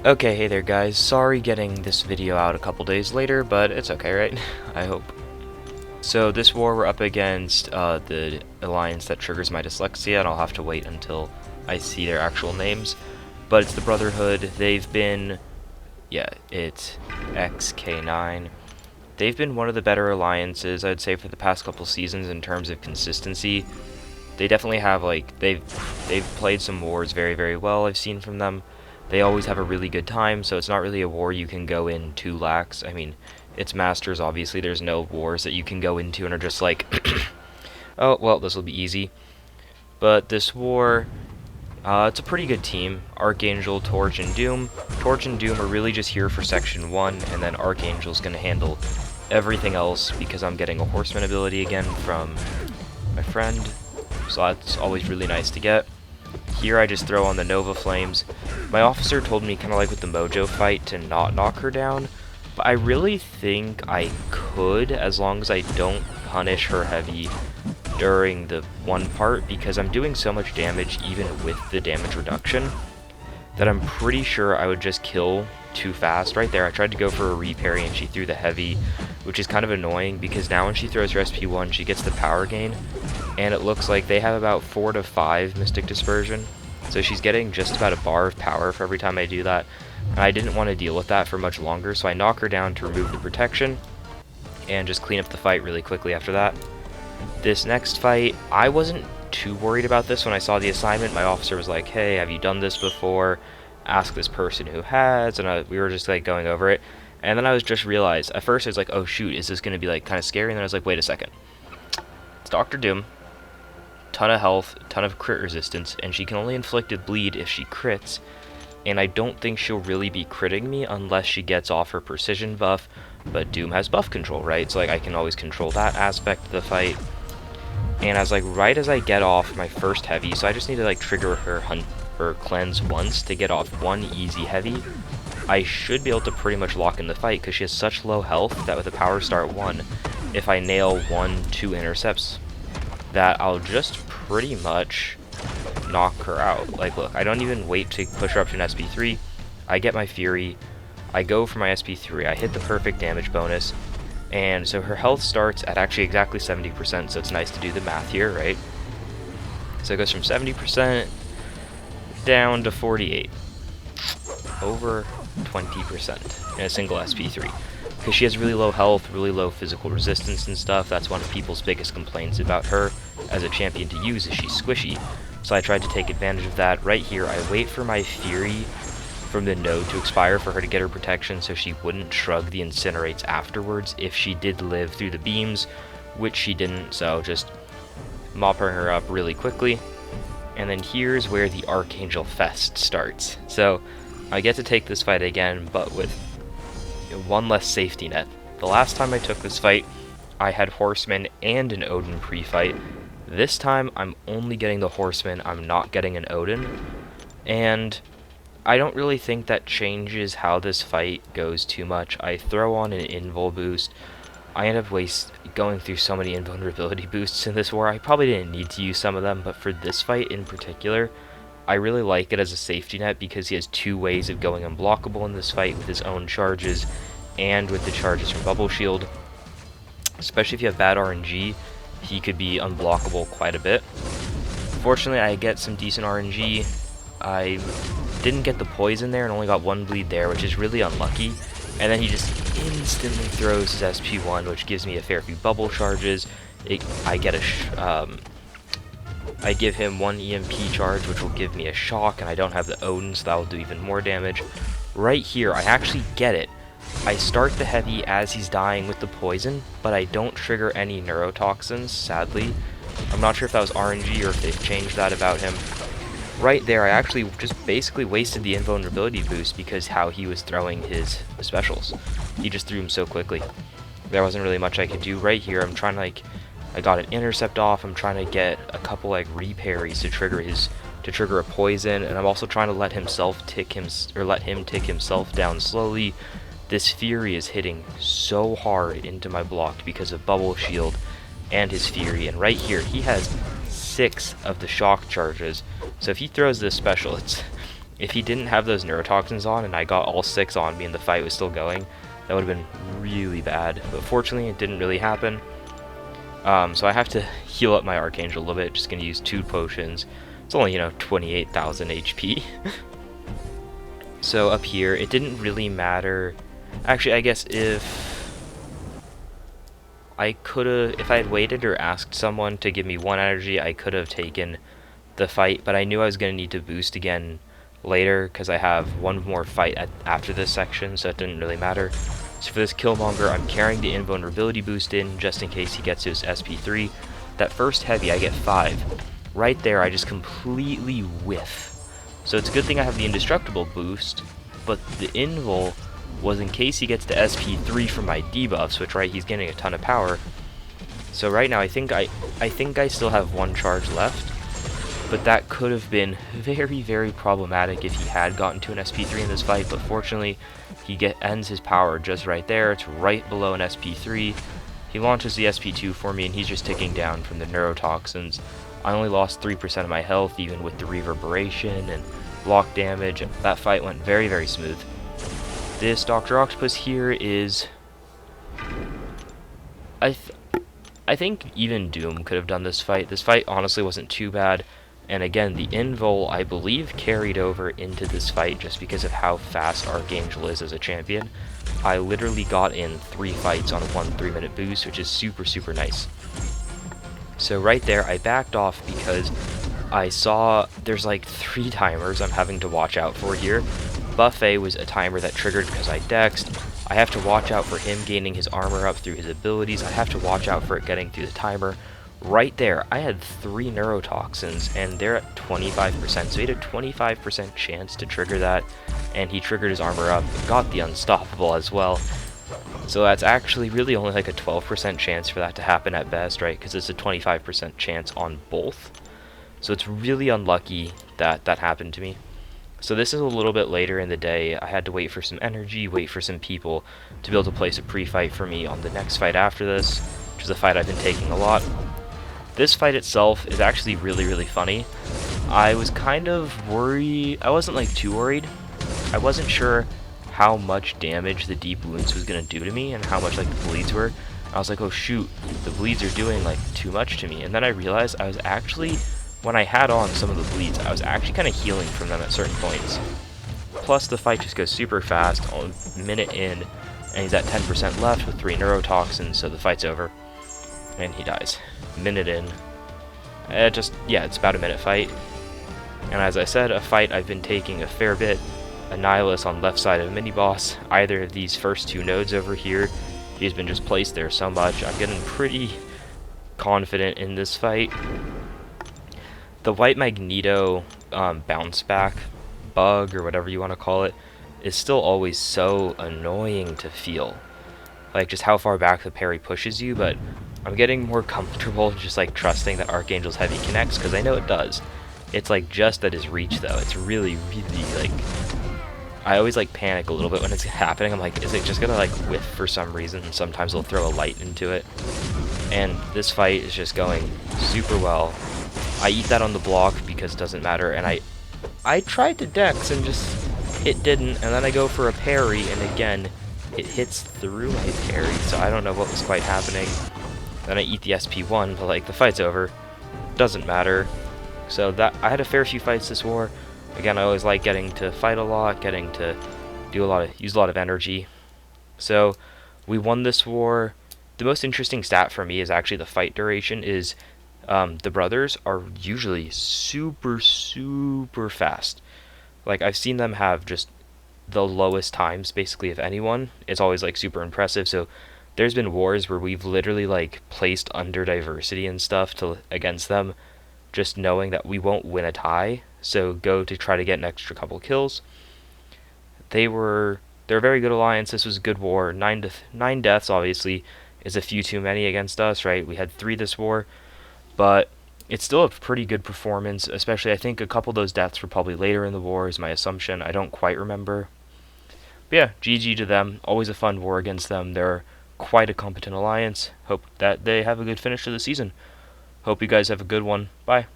Okay, hey there guys, sorry getting this video out a couple days later, but it's okay, right? I hope. So this war we're up against the alliance that triggers my dyslexia, and I'll have to wait until I see their actual names. But it's the Brotherhood. They've been, it's X-K9. They've been one of the better alliances, I'd say, for the past couple seasons in terms of consistency. They definitely have, they've played some wars very, very well, I've seen from them. They always have a really good time, so it's not really a war you can go in too lax. I mean, it's Masters, obviously. There's no wars that you can go into and are just like, oh, well, this will be easy. But this war, it's a pretty good team. Archangel, Torch, and Doom. Torch and Doom are really just here for Section 1, and then Archangel's going to handle everything else because I'm getting a Horseman ability again from my friend. So that's always really nice to get. Here I just throw on the Nova Flames. My officer told me, kind of like with the Mojo fight, to not knock her down, but I really think I could, as long as I don't punish her heavy during the one part, because I'm doing so much damage even with the damage reduction that I'm pretty sure I would just kill too fast. Right there, I tried to go for a reparry and she threw the heavy, which is kind of annoying because now when she throws her SP1 she gets the power gain, and it looks like they have about 4 to 5 Mystic Dispersion, so she's getting just about a bar of power for every time I do that, and I didn't want to deal with that for much longer, so I knock her down to remove the protection and just clean up the fight really quickly after that. This next fight, I wasn't too worried about this when I saw the assignment. My officer was like, hey, have you done this before? Ask this person who has, and we were just like going over it, and then I was just realized, at first I was like, oh shoot, is this going to be like kind of scary, and then I was like, wait a second. It's Dr. Doom, ton of health, ton of crit resistance, and she can only inflict a bleed if she crits, and I don't think she'll really be critting me unless she gets off her precision buff, but Doom has buff control, right? So like I can always control that aspect of the fight. And right as I get off my first heavy, so I just need to like trigger her cleanse once to get off one easy heavy, I should be able to pretty much lock in the fight because she has such low health that with a power start 1, if I nail 1-2 intercepts, that I'll just pretty much knock her out. Like look, I don't even wait to push her up to an SP3, I get my Fury, I go for my SP3, I hit the perfect damage bonus, and so her health starts at actually exactly 70%, so it's nice to do the math here, right? So it goes from 70% down to 48. Over 20% in a single SP3. Because she has really low health, really low physical resistance and stuff. That's one of people's biggest complaints about her as a champion to use, is she's squishy. So I tried to take advantage of that. Right here, I wait for my Fury from the node to expire for her to get her protection so she wouldn't shrug the incinerates afterwards if she did live through the beams, which she didn't, so just mopping her up really quickly. And then here's where the Archangel Fest starts. So I get to take this fight again, but with one less safety net. The last time I took this fight, I had Horseman and an Odin pre-fight. This time, I'm only getting the Horseman, I'm not getting an Odin. And I don't really think that changes how this fight goes too much. I throw on an invul boost. I end up going through so many invulnerability boosts in this war. I probably didn't need to use some of them, but for this fight in particular, I really like it as a safety net because he has 2 ways of going unblockable in this fight with his own charges and with the charges from Bubble Shield. Especially if you have bad RNG, he could be unblockable quite a bit. Fortunately, I get some decent RNG. I didn't get the poison there and only got 1 bleed there, which is really unlucky. And then he just instantly throws his SP1, which gives me a fair few bubble charges. I give him 1 EMP charge, which will give me a shock, and I don't have the Odin, so that will do even more damage. Right here, I actually get it. I start the heavy as he's dying with the poison, but I don't trigger any neurotoxins, sadly. I'm not sure if that was RNG or if they've changed that about him. Right there, I actually just basically wasted the invulnerability boost because how he was throwing his specials. He just threw them so quickly. There wasn't really much I could do. Right here, I'm trying to I got an intercept off. I'm trying to get a couple reparries to trigger a poison, and I'm also trying to let him tick himself down slowly. This Fury is hitting so hard into my block because of Bubble Shield and his Fury, and right here he has 6 of the shock charges. So if he throws this special, If he didn't have those neurotoxins on and I got all 6 on me and the fight was still going, that would have been really bad. But fortunately, it didn't really happen. So I have to heal up my Archangel a little bit. Just going to use 2 potions. It's only, 28,000 HP. So up here, it didn't really matter. Actually, I guess if I had waited or asked someone to give me 1 energy, I could have taken the fight. But I knew I was going to need to boost again later because I have 1 more fight after this section, so it didn't really matter. So for this Killmonger, I'm carrying the invulnerability boost in just in case he gets to his SP3. That first heavy, I get 5. Right there, I just completely whiff. So it's a good thing I have the indestructible boost, but the invul was in case he gets to SP3 from my debuffs, which right, he's getting a ton of power. So right now, I think I still have 1 charge left. But that could have been very, very problematic if he had gotten to an SP3 in this fight, but fortunately, he ends his power just right there. It's right below an SP3. He launches the SP2 for me, and he's just ticking down from the neurotoxins. I only lost 3% of my health, even with the reverberation and block damage. That fight went very, very smooth. This Dr. Octopus here is... I think even Doom could have done this fight. This fight honestly wasn't too bad. And again, the invul, I believe, carried over into this fight just because of how fast Archangel is as a champion. I literally got in 3 fights on 1 3-minute boost, which is super, super nice. So right there, I backed off because I saw there's like 3 timers I'm having to watch out for here. Buffet was a timer that triggered because I dexed. I have to watch out for him gaining his armor up through his abilities. I have to watch out for it getting through the timer. Right there, I had 3 neurotoxins, and they're at 25%, so he had a 25% chance to trigger that, and he triggered his armor up, got the unstoppable as well. So that's actually really only like a 12% chance for that to happen at best, right? Because it's a 25% chance on both. So it's really unlucky that that happened to me. So this is a little bit later in the day. I had to wait for some energy, wait for some people to be able to place a pre-fight for me on the next fight after this, which is a fight I've been taking a lot. This fight itself is actually really, really funny. I was kind of worried. I wasn't like too worried. I wasn't sure how much damage the deep wounds was going to do to me and how much like the bleeds were. I was like, oh shoot, the bleeds are doing like too much to me. And then I realized I was actually, when I had on some of the bleeds, I was actually kind of healing from them at certain points. Plus the fight just goes super fast, a minute in, and he's at 10% left with 3 neurotoxins, so the fight's over. And he dies. Minute in. It's about a minute fight. And as I said, a fight I've been taking a fair bit. Annihilus on left side of mini-boss. Either of these first 2 nodes over here, he's been just placed there so much. I'm getting pretty confident in this fight. The White Magneto bounce back bug, or whatever you want to call it, is still always so annoying to feel. Like, just how far back the parry pushes you, but I'm getting more comfortable just like trusting that Archangel's heavy connects, because I know it does. It's like just at his reach though. It's really, really like, I always like panic a little bit when it's happening. I'm like, is it just gonna like whiff for some reason? And sometimes they'll throw a light into it. And this fight is just going super well. I eat that on the block because it doesn't matter, and I tried to dex and just it didn't, and then I go for a parry, and again it hits through my parry, so I don't know what was quite happening. Then I eat the SP1, but like the fight's over. Doesn't matter. So that I had a fair few fights this war. Again, I always like getting to fight a lot, getting to use a lot of energy. So we won this war. The most interesting stat for me is actually the fight duration. Is the brothers are usually super, super fast. Like I've seen them have just the lowest times basically of anyone. It's always like super impressive. So there's been wars where we've literally like placed under diversity and stuff against them, just knowing that we won't win a tie, so go to try to get an extra couple kills. They're a very good alliance. This was a good war. 9 deaths obviously is a few too many against us, right? We had 3 this war, but it's still a pretty good performance, especially I think a couple of those deaths were probably later in the war is my assumption. I don't quite remember. But yeah, GG to them. Always a fun war against them. They're quite a competent alliance. Hope that they have a good finish to the season. Hope you guys have a good one. Bye.